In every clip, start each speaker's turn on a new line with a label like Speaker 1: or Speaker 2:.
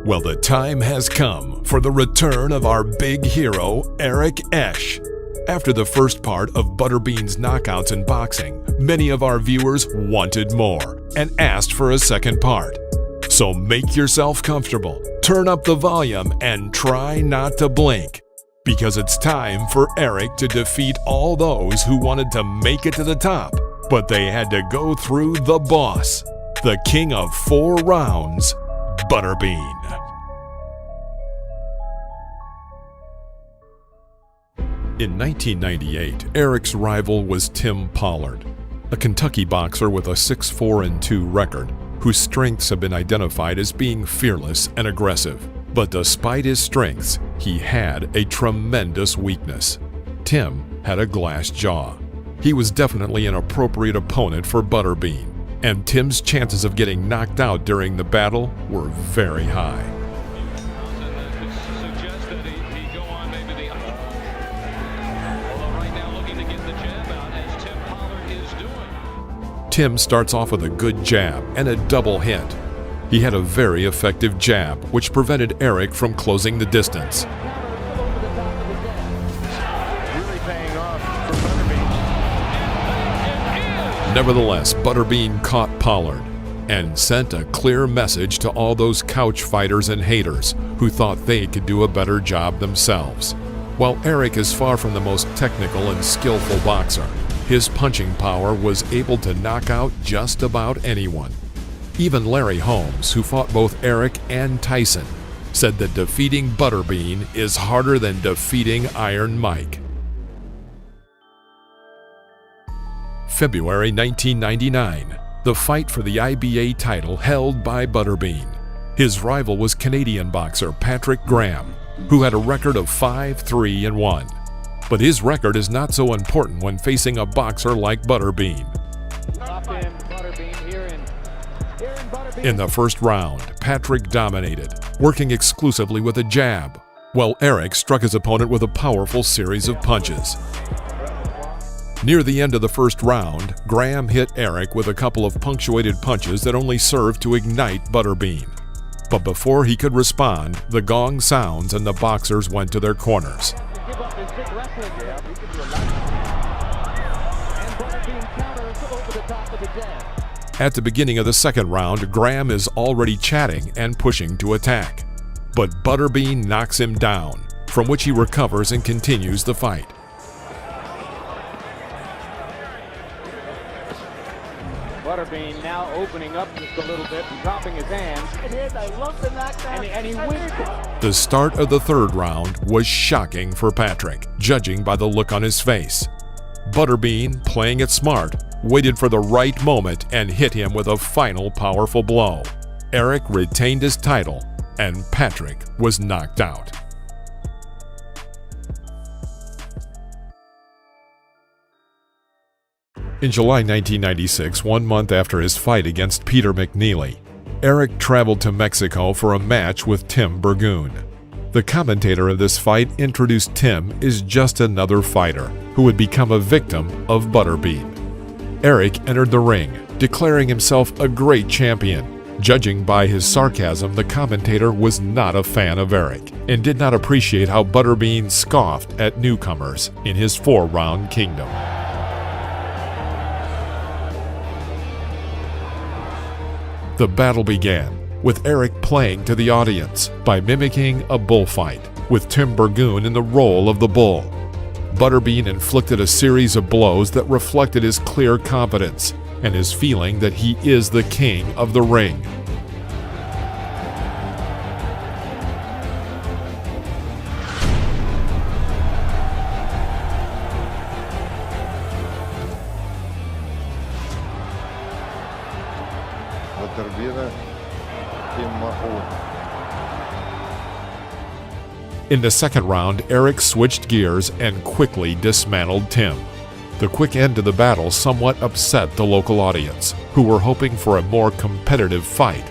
Speaker 1: Well, the time has come for the return of our big hero, Eric Esch. After the first part of Butterbean's knockouts in boxing, many of our viewers wanted more and asked for a second part. So make yourself comfortable, turn up the volume, and try not to blink. Because it's time for Eric to defeat all those who wanted to make it to the top, but they had to go through the boss, the king of 4 rounds, Butterbean. In 1998, Eric's rival was Tim Pollard, a Kentucky boxer with a 6-4-2 record, whose strengths have been identified as being fearless and aggressive. But despite his strengths, he had a tremendous weakness. Tim had a glass jaw. He was definitely an appropriate opponent for Butterbean, and Tim's chances of getting knocked out during the battle were very high. Tim starts off with a good jab and a double hit. He had a very effective jab, which prevented Eric from closing the distance. Nevertheless, Butterbean caught Pollard and sent a clear message to all those couch fighters and haters who thought they could do a better job themselves. While Eric is far from the most technical and skillful boxer, his punching power was able to knock out just about anyone. Even Larry Holmes, who fought both Eric and Tyson, said that defeating Butterbean is harder than defeating Iron Mike. February 1999, the fight for the IBA title held by Butterbean. His rival was Canadian boxer Patrick Graham, who had a record of 5-3-1. But his record is not so important when facing a boxer like Butterbean. In the first round, Patrick dominated, working exclusively with a jab, while Eric struck his opponent with a powerful series of punches. Near the end of the first round, Graham hit Eric with a couple of punctuated punches that only served to ignite Butterbean. But before he could respond, the gong sounds and the boxers went to their corners. At the beginning of the second round, Graham is already chatting and pushing to attack. But Butterbean knocks him down, from which he recovers and continues the fight.
Speaker 2: Butterbean now opening up just a little bit and dropping his hands. It is, I love the knockdown. And he wins.
Speaker 1: The start of the third round was shocking for Patrick, judging by the look on his face. Butterbean, playing it smart, waited for the right moment and hit him with a final powerful blow. Eric retained his title, and Patrick was knocked out. In July 1996, 1 month after his fight against Peter McNeely, Eric traveled to Mexico for a match with Tim Burgoon. The commentator of this fight introduced Tim as just another fighter who would become a victim of Butterbean. Eric entered the ring, declaring himself a great champion. Judging by his sarcasm, the commentator was not a fan of Eric and did not appreciate how Butterbean scoffed at newcomers in his 4-round kingdom. The battle began, with Eric playing to the audience by mimicking a bullfight, with Tim Burgoon in the role of the bull. Butterbean inflicted a series of blows that reflected his clear confidence and his feeling that he is the king of the ring. In the second round, Eric switched gears and quickly dismantled Tim. The quick end to the battle somewhat upset the local audience, who were hoping for a more competitive fight,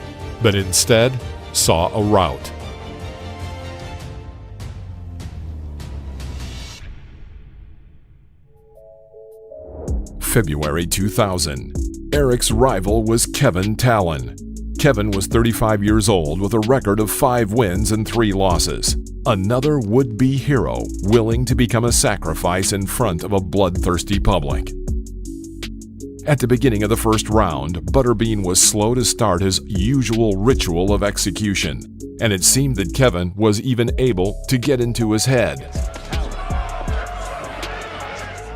Speaker 1: but instead saw a rout. February 2000. Eric's rival was Kevin Talon. Kevin was 35 years old with a record of 5 wins and 3 losses. Another would-be hero willing to become a sacrifice in front of a bloodthirsty public. At the beginning of the first round, Butterbean was slow to start his usual ritual of execution, and it seemed that Kevin was even able to get into his head.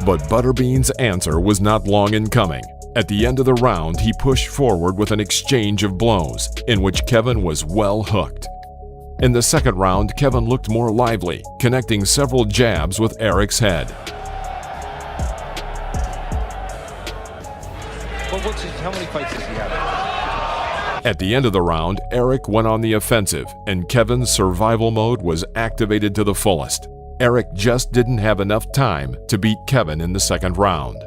Speaker 1: But Butterbean's answer was not long in coming. At the end of the round, he pushed forward with an exchange of blows, in which Kevin was well hooked. In the second round, Kevin looked more lively, connecting several jabs with Eric's head.
Speaker 3: How many fights does he have?
Speaker 1: At the end of the round, Eric went on the offensive, and Kevin's survival mode was activated to the fullest. Eric just didn't have enough time to beat Kevin in the second round.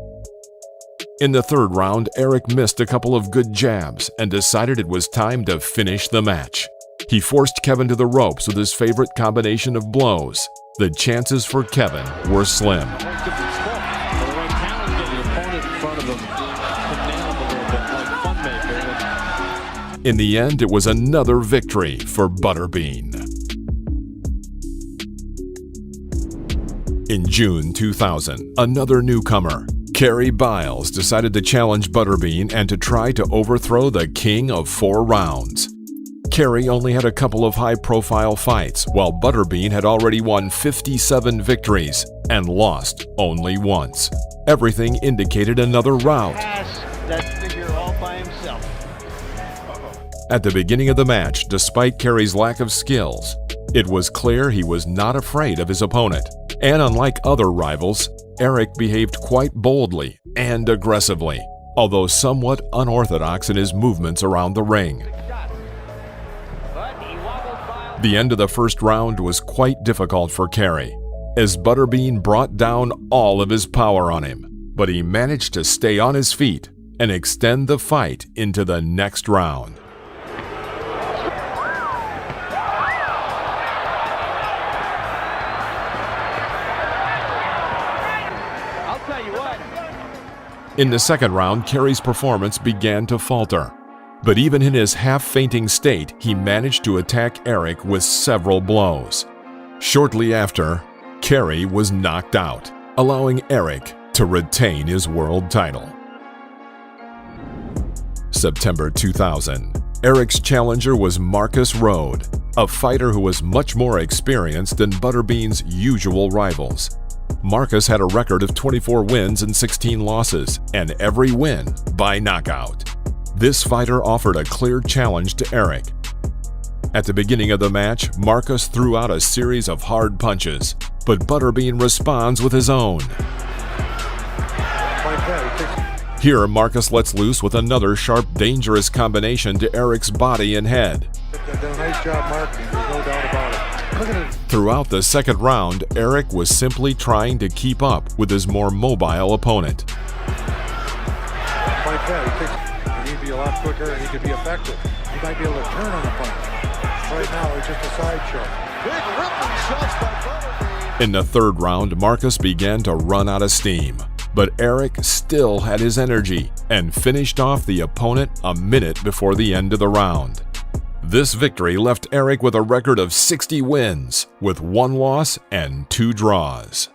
Speaker 1: In the third round, Eric missed a couple of good jabs and decided it was time to finish the match. He forced Kevin to the ropes with his favorite combination of blows. The chances for Kevin were slim. In the end, it was another victory for Butterbean. In June 2000, another newcomer, Kerry Biles, decided to challenge Butterbean and to try to overthrow the king of 4 rounds. Kerry only had a couple of high-profile fights, while Butterbean had already won 57 victories and lost only once. Everything indicated another rout.
Speaker 3: That figure all by himself.
Speaker 1: At the beginning of the match, despite Kerry's lack of skills, it was clear he was not afraid of his opponent. And unlike other rivals, Eric behaved quite boldly and aggressively, although somewhat unorthodox in his movements around the ring. The end of the first round was quite difficult for Kerry, as Butterbean brought down all of his power on him, but he managed to stay on his feet and extend the fight into the next round. In the second round, Kerry's performance began to falter. But even in his half-fainting state, he managed to attack Eric with several blows. Shortly after, Kerry was knocked out, allowing Eric to retain his world title. September 2000. Eric's challenger was Marcus Rode, a fighter who was much more experienced than Butterbean's usual rivals. Marcus had a record of 24 wins and 16 losses, and every win by knockout. This fighter offered a clear challenge to Eric. At the beginning of the match, Marcus threw out a series of hard punches, but Butterbean responds with his own. Here, Marcus lets loose with another sharp, dangerous combination to Eric's body and head.
Speaker 3: Nice job marketing, there's no doubt about it.
Speaker 1: Throughout the second round, Eric was simply trying to keep up with his more mobile opponent.
Speaker 3: Like that, he needs to be a lot quicker and he could be effective. He might be able to turn on the punch. Right now, it's just a sideshow. Big ripping shots by Butterbean.
Speaker 1: In the third round, Marcus began to run out of steam, but Eric still had his energy and finished off the opponent a minute before the end of the round. This victory left Eric with a record of 60 wins, with 1 loss and 2 draws.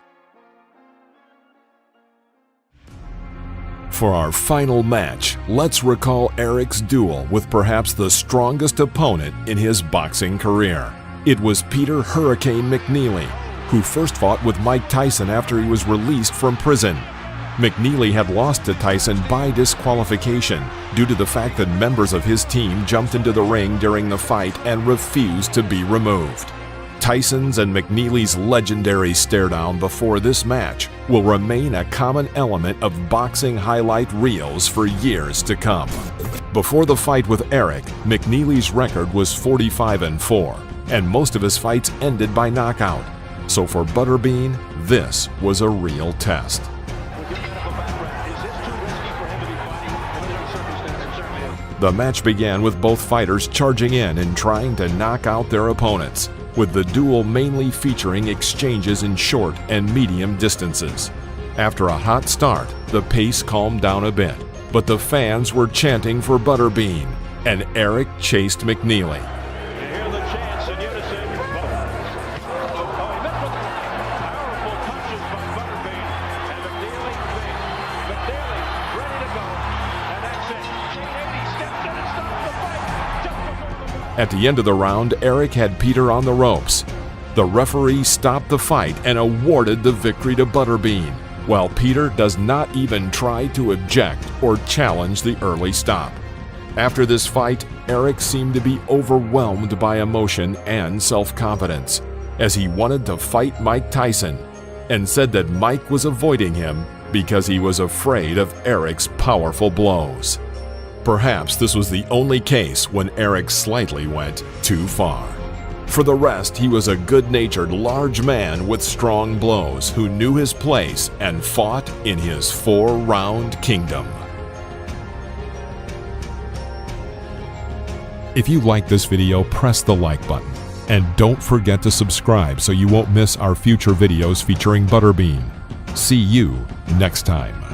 Speaker 1: For our final match, let's recall Eric's duel with perhaps the strongest opponent in his boxing career. It was Peter Hurricane McNeely, who first fought with Mike Tyson after he was released from prison. McNeely had lost to Tyson by disqualification due to the fact that members of his team jumped into the ring during the fight and refused to be removed. Tyson's and McNeely's legendary stare-down before this match will remain a common element of boxing highlight reels for years to come. Before the fight with Eric, McNeely's record was 45-4, and most of his fights ended by knockout. So for Butterbean, this was a real test. The match began with both fighters charging in and trying to knock out their opponents, with the duel mainly featuring exchanges in short and medium distances. After a hot start, the pace calmed down a bit, but the fans were chanting for Butterbean, and Eric chased McNeely.
Speaker 4: You hear the chants in unison. He missed with powerful punches by Butterbean, and McNeely ready to go, and that's it. 80 steps in and stops the fight just before the...
Speaker 1: At the end of the round, Eric had Peter on the ropes. The referee stopped the fight and awarded the victory to Butterbean, while Peter does not even try to object or challenge the early stop. After this fight, Eric seemed to be overwhelmed by emotion and self-confidence, as he wanted to fight Mike Tyson, and said that Mike was avoiding him because he was afraid of Eric's powerful blows. Perhaps this was the only case when Eric slightly went too far. For the rest, he was a good-natured, large man with strong blows who knew his place and fought in his 4-round kingdom. If you like this video, press the like button. And don't forget to subscribe so you won't miss our future videos featuring Butterbean. See you next time.